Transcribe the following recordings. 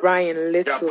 Ryan Little.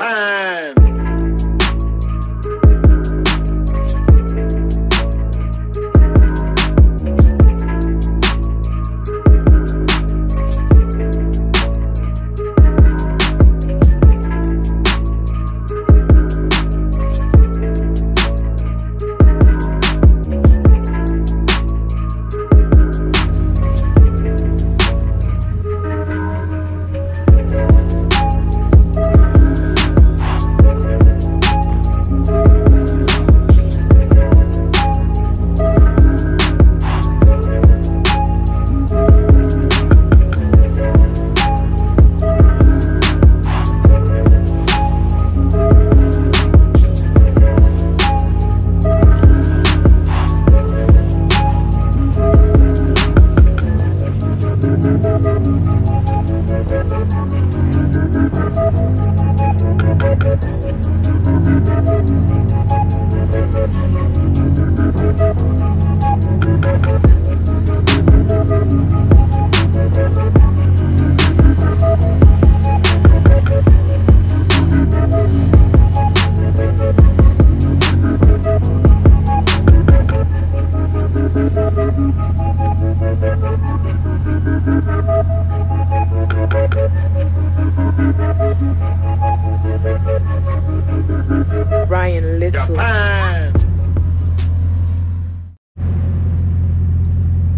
Ryan Little.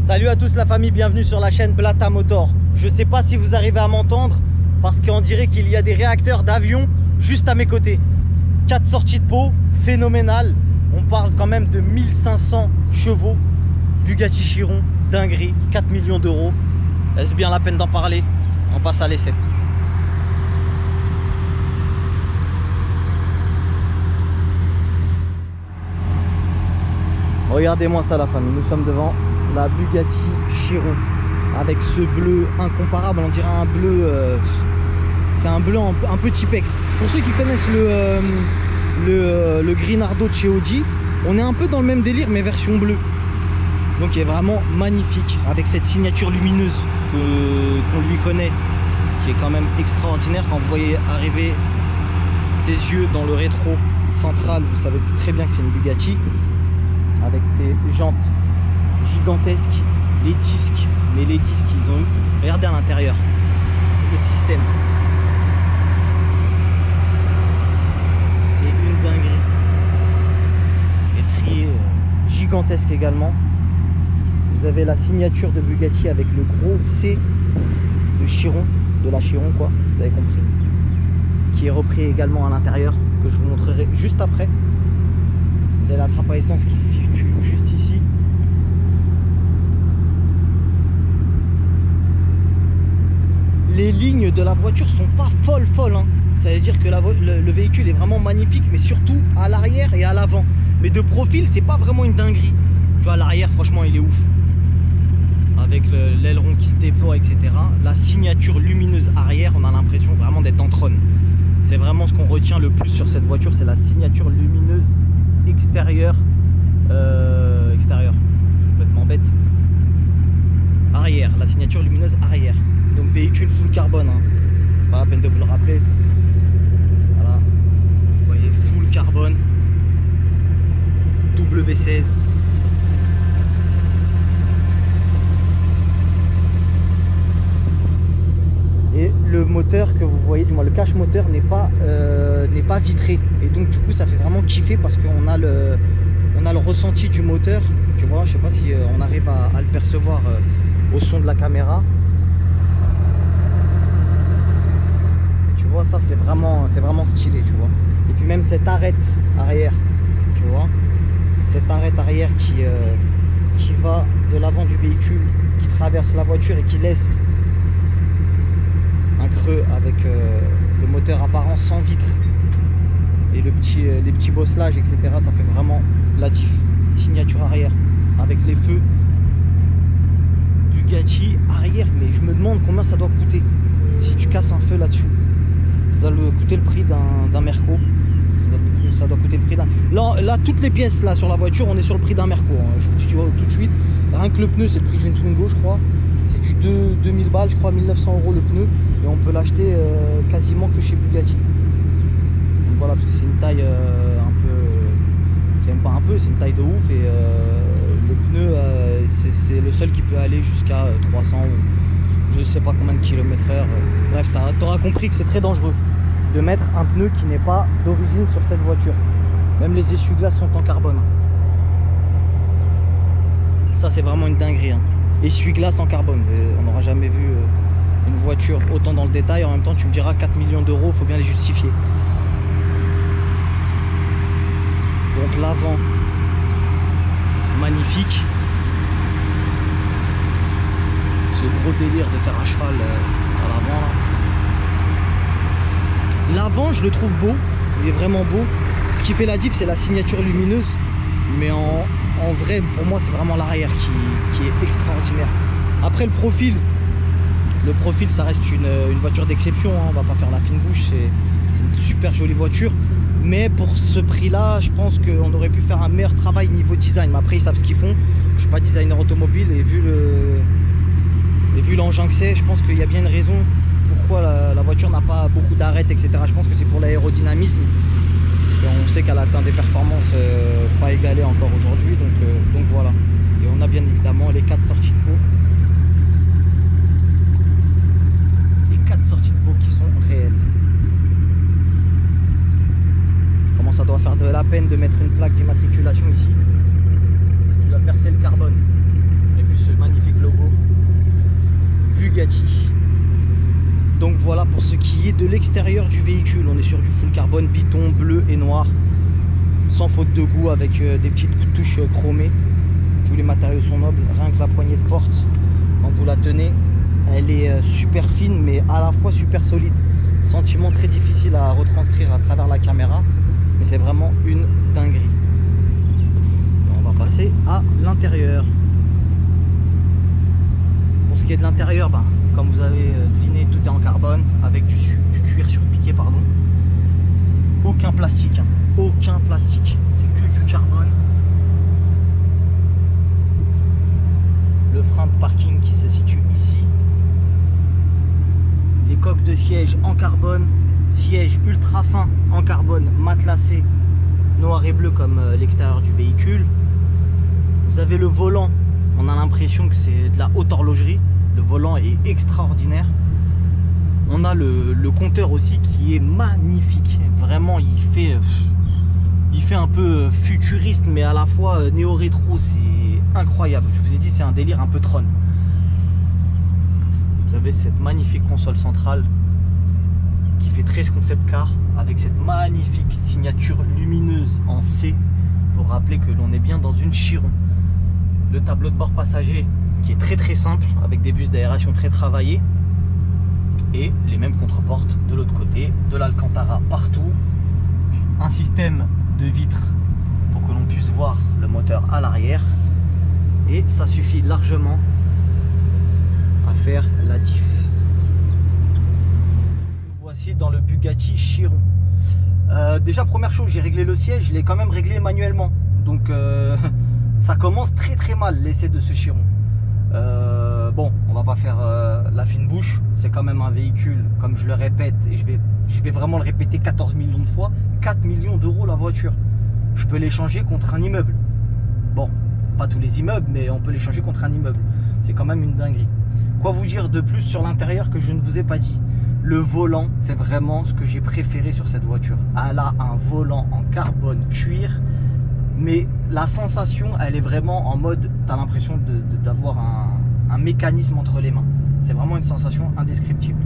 Salut à tous la famille, bienvenue sur la chaîne Blata Motor. Je sais pas si vous arrivez à m'entendre parce qu'on dirait qu'il y a des réacteurs d'avion juste à mes côtés. 4 sorties de pot, phénoménal. On parle quand même de 1500 chevaux. Bugatti Chiron, dinguerie, 4 millions d'euros. Est-ce bien la peine d'en parler? On passe à l'essai. Regardez-moi ça la famille, nous sommes devant la Bugatti Chiron avec ce bleu incomparable, on dirait un bleu, c'est un bleu un peu Tipex. Pour ceux qui connaissent le Grinardo de chez Audi, on est un peu dans le même délire mais version bleue. Donc il est vraiment magnifique avec cette signature lumineuse qu'on lui connaît, qui est quand même extraordinaire. Quand vous voyez arriver ses yeux dans le rétro central, vous savez très bien que c'est une Bugatti. Avec ses jantes gigantesques, les disques, mais les disques qu'ils ont eu, regardez à l'intérieur, le système, c'est une dinguerie. Étrier gigantesque également. Vous avez la signature de Bugatti avec le gros C de Chiron, de la Chiron quoi, vous avez compris, qui est repris également à l'intérieur, que je vous montrerai juste après. Vous avez la trappe à essence qui se situe juste ici. Les lignes de la voiture sont pas folles hein. Ça veut dire que le véhicule est vraiment magnifique, mais surtout à l'arrière et à l'avant. Mais de profil, c'est pas vraiment une dinguerie. Tu vois, à l'arrière, franchement, il est ouf. Avec l'aileron qui se déploie, etc. La signature lumineuse arrière, on a l'impression vraiment d'être dans Tron. C'est vraiment ce qu'on retient le plus sur cette voiture, c'est la signature lumineuse extérieur, extérieur, complètement bête. Arrière, la signature lumineuse arrière. Donc véhicule full carbone, hein. Pas la peine de vous le rappeler. Voilà, vous voyez, full carbone, W16. Et le moteur que vous voyez, du moins le cache moteur n'est pas vitré, et donc du coup ça fait vraiment kiffer parce qu'on a le ressenti du moteur, tu vois. Je sais pas si on arrive à le percevoir au son de la caméra. Et tu vois, ça c'est vraiment stylé, tu vois. Et puis même cette arête arrière, tu vois, cette arête arrière qui va de l'avant du véhicule, qui traverse la voiture et qui laisse un creux avec le moteur apparent sans vitre et les petits bosselages, etc. Ça fait vraiment la diff. Signature arrière, avec les feux. Bugatti arrière, mais je me demande combien ça doit coûter si tu casses un feu là-dessus. Ça doit coûter le prix d'un Merco. Ça doit coûter le prix d'un... Là, toutes les pièces là sur la voiture, on est sur le prix d'un Merco. Hein. Je vous dis tout de suite. Rien que le pneu, c'est le prix d'une Twingo, je crois. C'est du 2000 balles, je crois, 1900 € le pneu. Et on peut l'acheter quasiment que chez Bugatti. Donc voilà, parce que c'est une taille un peu... C'est même pas un peu, c'est une taille de ouf. Et le pneu, c'est le seul qui peut aller jusqu'à 300 ou je sais pas combien de kilomètres heure. Bref, t'auras compris que c'est très dangereux de mettre un pneu qui n'est pas d'origine sur cette voiture. Même les essuie-glaces sont en carbone. Ça, c'est vraiment une dinguerie. Hein. Essuie-glace en carbone. On n'aura jamais vu une voiture autant dans le détail. En même temps, tu me diras 4 millions d'euros, il faut bien les justifier. Donc l'avant, magnifique. Ce gros délire de faire à cheval à l'avant là. L'avant, je le trouve beau, il est vraiment beau. Ce qui fait la diff, c'est la signature lumineuse. Mais en vrai, pour moi, c'est vraiment l'arrière qui est extraordinaire. Après, le profil, ça reste une voiture d'exception. Hein. On va pas faire la fine bouche, c'est une super jolie voiture. Mais pour ce prix-là, je pense qu'on aurait pu faire un meilleur travail niveau design. Mais après, ils savent ce qu'ils font. Je suis pas designer automobile et vu l'engin que c'est, je pense qu'il y a bien une raison pourquoi la voiture n'a pas beaucoup d'arêtes, etc. Je pense que c'est pour l'aérodynamisme. On sait qu'elle atteint des performances pas égalées encore aujourd'hui, donc voilà. Et on a bien évidemment les 4 sorties de pot. Les 4 sorties de pot qui sont réelles. Comment ça doit faire de la peine de mettre une plaque d'immatriculation ici. Tu dois percer le carbone. Et puis ce magnifique logo Bugatti. Donc voilà pour ce qui est de l'extérieur du véhicule. On est sur du full carbone, biton, bleu et noir. Sans faute de goût, avec des petites touches chromées. Tous les matériaux sont nobles. Rien que la poignée de porte, quand vous la tenez, elle est super fine mais à la fois super solide. Sentiment très difficile à retranscrire à travers la caméra. Mais c'est vraiment une dinguerie. On va passer à l'intérieur. Pour ce qui est de l'intérieur, comme vous avez deviné, tout est en carbone avec du cuir surpiqué, pardon. Aucun plastique, hein. Aucun plastique, c'est que du carbone. Le frein de parking qui se situe ici. Les coques de siège en carbone, siège ultra fin en carbone, matelassé, noir et bleu comme l'extérieur du véhicule. Vous avez le volant, on a l'impression que c'est de la haute horlogerie. Le volant est extraordinaire. On a le compteur aussi qui est magnifique. Vraiment, il fait un peu futuriste, mais à la fois néo-rétro. C'est incroyable. Je vous ai dit, c'est un délire un peu Tron. Vous avez cette magnifique console centrale qui fait 13 concept car avec cette magnifique signature lumineuse en C pour rappeler que l'on est bien dans une Chiron. Le tableau de bord passager qui est très simple avec des bus d'aération très travaillés et les mêmes contreportes de l'autre côté, de l'Alcantara partout, un système de vitres pour que l'on puisse voir le moteur à l'arrière et ça suffit largement à faire la diff. Voici dans le Bugatti Chiron. Déjà première chose, j'ai réglé le siège, je l'ai quand même réglé manuellement, donc ça commence très mal l'essai de ce Chiron. Bon, on va pas faire la fine bouche, c'est quand même un véhicule, comme je le répète, et je vais vraiment le répéter 14 millions de fois, 4 millions d'euros la voiture. Je peux l'échanger contre un immeuble. Bon, pas tous les immeubles, mais on peut l'échanger contre un immeuble. C'est quand même une dinguerie. Quoi vous dire de plus sur l'intérieur que je ne vous ai pas dit? Le volant, c'est vraiment ce que j'ai préféré sur cette voiture. Elle a un volant en carbone cuir, mais la sensation, elle est vraiment en mode, tu as l'impression d'avoir un mécanisme entre les mains. C'est vraiment une sensation indescriptible.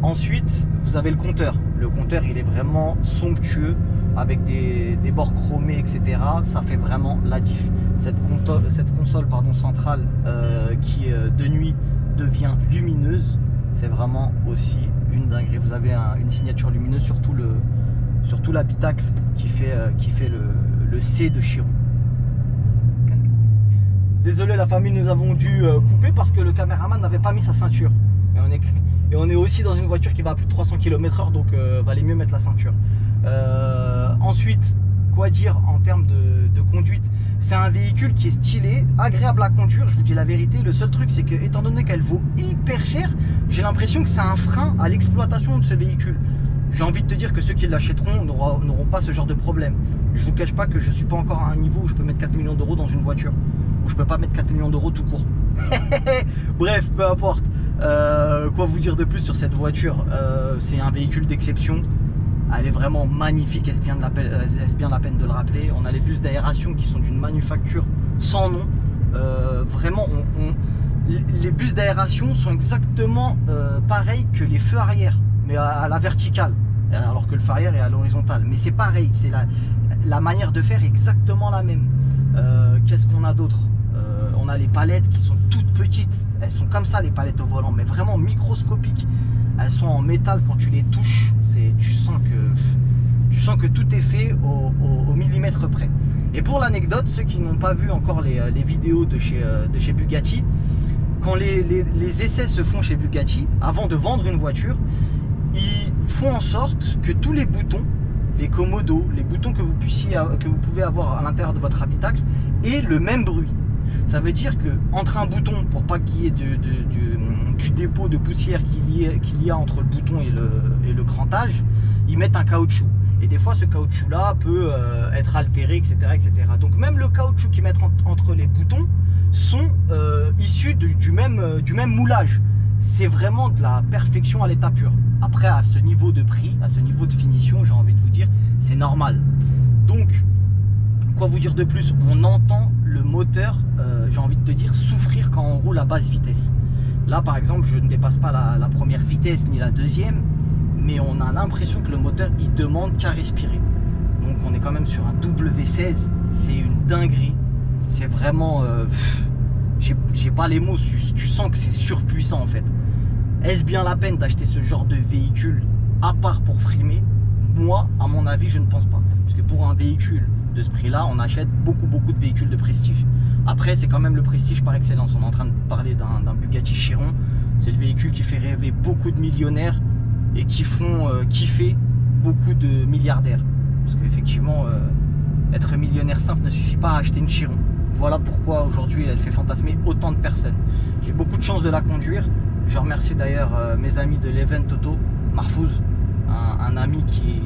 Ensuite, vous avez le compteur. Le compteur, il est vraiment somptueux, avec des bords chromés, etc. Ça fait vraiment la diff. Cette console centrale qui, de nuit, devient lumineuse, c'est vraiment aussi une dinguerie. Vous avez une signature lumineuse sur tout l'habitacle qui fait le C de Chiron. Désolé la famille, nous avons dû couper parce que le caméraman n'avait pas mis sa ceinture. Et on est aussi dans une voiture qui va à plus de 300 km/h, donc valait mieux mettre la ceinture. Ensuite, quoi dire en termes de conduite? C'est un véhicule qui est stylé, agréable à conduire, je vous dis la vérité. Le seul truc, c'est que étant donné qu'elle vaut hyper cher, j'ai l'impression que c'est un frein à l'exploitation de ce véhicule. J'ai envie de te dire que ceux qui l'achèteront n'auront pas ce genre de problème. Je vous cache pas que je suis pas encore à un niveau où je peux mettre 4 millions d'euros dans une voiture, où je peux pas mettre 4 millions d'euros tout court. Bref, peu importe. Quoi vous dire de plus sur cette voiture? C'est un véhicule d'exception. Elle est vraiment magnifique, est-ce bien la peine de le rappeler. On a les bus d'aération qui sont d'une manufacture sans nom. Vraiment, les bus d'aération sont exactement pareils que les feux arrière, mais à la verticale, alors que le feu arrière est à l'horizontale. Mais c'est pareil, c'est la manière de faire est exactement la même. Qu'est-ce qu'on a d'autre? On a les palettes qui sont toutes petites. Elles sont comme ça, les palettes au volant, mais vraiment microscopiques. Elles sont en métal, quand tu les touches, tu sens que tout est fait au millimètre près. Et pour l'anecdote, ceux qui n'ont pas vu encore les vidéos de chez Bugatti, quand les essais se font chez Bugatti, avant de vendre une voiture, ils font en sorte que tous les boutons, les commodos, les boutons que vous pouvez avoir à l'intérieur de votre habitacle aient le même bruit. Ça veut dire que entre un bouton, pour pas qu'il y ait du dépôt de poussière qu'il y a entre le bouton et le crantage, ils mettent un caoutchouc. Et des fois ce caoutchouc là peut être altéré, etc., etc. Donc même le caoutchouc qu'ils mettent entre les boutons sont issus du même moulage. C'est vraiment de la perfection à l'état pur. Après, à ce niveau de prix, à ce niveau de finition, j'ai envie de vous dire, c'est normal. Donc, quoi vous dire de plus? On entend le moteur, j'ai envie de te dire, souffrir quand on roule à basse vitesse. Là, par exemple, je ne dépasse pas la première vitesse ni la deuxième, mais on a l'impression que le moteur, il demande qu'à respirer. Donc, on est quand même sur un W16, c'est une dinguerie. C'est vraiment... j'ai pas les mots, tu sens que c'est surpuissant en fait. Est-ce bien la peine d'acheter ce genre de véhicule à part pour frimer? Moi, à mon avis, je ne pense pas. Parce que pour un véhicule de ce prix-là, on achète beaucoup de véhicules de prestige. Après, c'est quand même le prestige par excellence. On est en train de parler d'un Bugatti Chiron. C'est le véhicule qui fait rêver beaucoup de millionnaires et qui font kiffer beaucoup de milliardaires. Parce qu'effectivement, être millionnaire simple ne suffit pas à acheter une Chiron. Voilà pourquoi aujourd'hui elle fait fantasmer autant de personnes. J'ai beaucoup de chance de la conduire. Je remercie d'ailleurs mes amis de l'Event Auto, Marfouz, un ami qui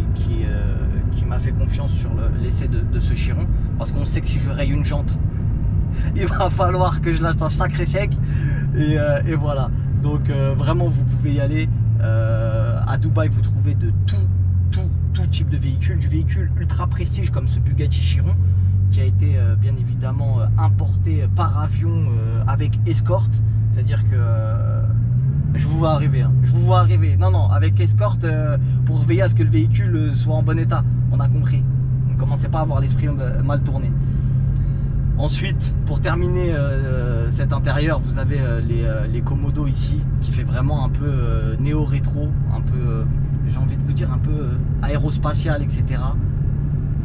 m'a fait confiance sur l'essai de ce Chiron. Parce qu'on sait que si je raye une jante, il va falloir que je lâche un sacré chèque. Et voilà. Donc vraiment vous pouvez y aller. À Dubaï vous trouvez de tout type de véhicule. Du véhicule ultra prestige comme ce Bugatti Chiron, qui a été bien évidemment importé par avion avec escorte. C'est-à-dire que je vous vois arriver, hein. Je vous vois arriver. Non, avec escorte pour veiller à ce que le véhicule soit en bon état. On a compris. Ne commencez pas à avoir l'esprit mal tourné. Ensuite, pour terminer cet intérieur, vous avez les commodos ici, qui fait vraiment un peu néo-rétro, un peu, j'ai envie de vous dire, un peu aérospatial, etc.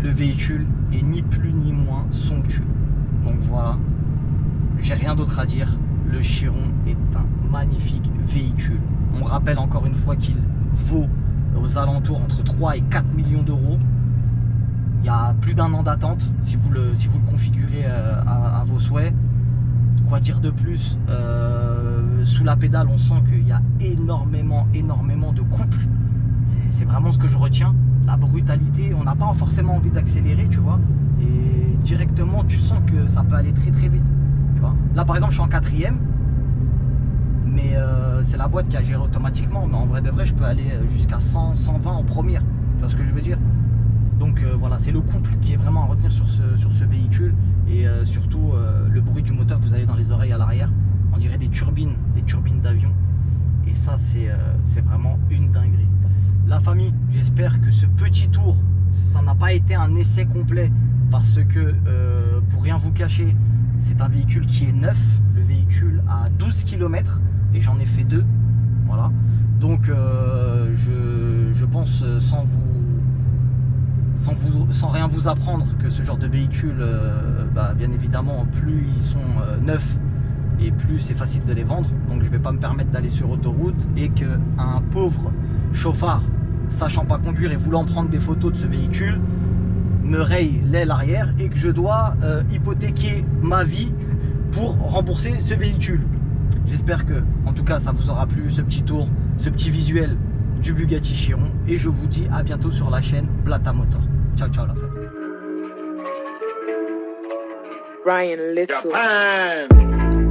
Le véhicule est ni plus ni moins somptueux. Donc voilà, j'ai rien d'autre à dire. Le Chiron est un magnifique véhicule. On rappelle encore une fois qu'il vaut aux alentours entre 3 et 4 millions d'euros. Il y a plus d'un an d'attente si vous le configurez à vos souhaits. Quoi dire de plus? Sous la pédale, on sent qu'il y a énormément de couple. C'est vraiment ce que je retiens. La brutalité, on n'a pas forcément envie d'accélérer, tu vois. Et directement, tu sens que ça peut aller très vite. Tu vois. Là, par exemple, je suis en 4ème. Mais c'est la boîte qui a géré automatiquement. Mais en vrai de vrai, je peux aller jusqu'à 100, 120 en première. Tu vois ce que je veux dire? Donc voilà, c'est le couple qui est vraiment à retenir sur ce véhicule. Et surtout le bruit du moteur que vous avez dans les oreilles à l'arrière. On dirait des turbines d'avion. Et ça, c'est vraiment une dinguerie. La famille, j'espère que ce petit tour, ça n'a pas été un essai complet. Parce que, pour rien vous cacher, c'est un véhicule qui est neuf. Le véhicule a 12 km et j'en ai fait 2. Voilà. Donc je pense sans rien vous apprendre que ce genre de véhicule, bien évidemment, plus ils sont neufs et plus c'est facile de les vendre. Donc je ne vais pas me permettre d'aller sur autoroute et qu'un pauvre chauffard, sachant pas conduire et voulant prendre des photos de ce véhicule, me raye l'aile arrière et que je dois hypothéquer ma vie pour rembourser ce véhicule. J'espère que, en tout cas, ça vous aura plu, ce petit tour, ce petit visuel du Bugatti Chiron. Et je vous dis à bientôt sur la chaîne Blata Motor. Ciao, ciao la famille. Ryan Little.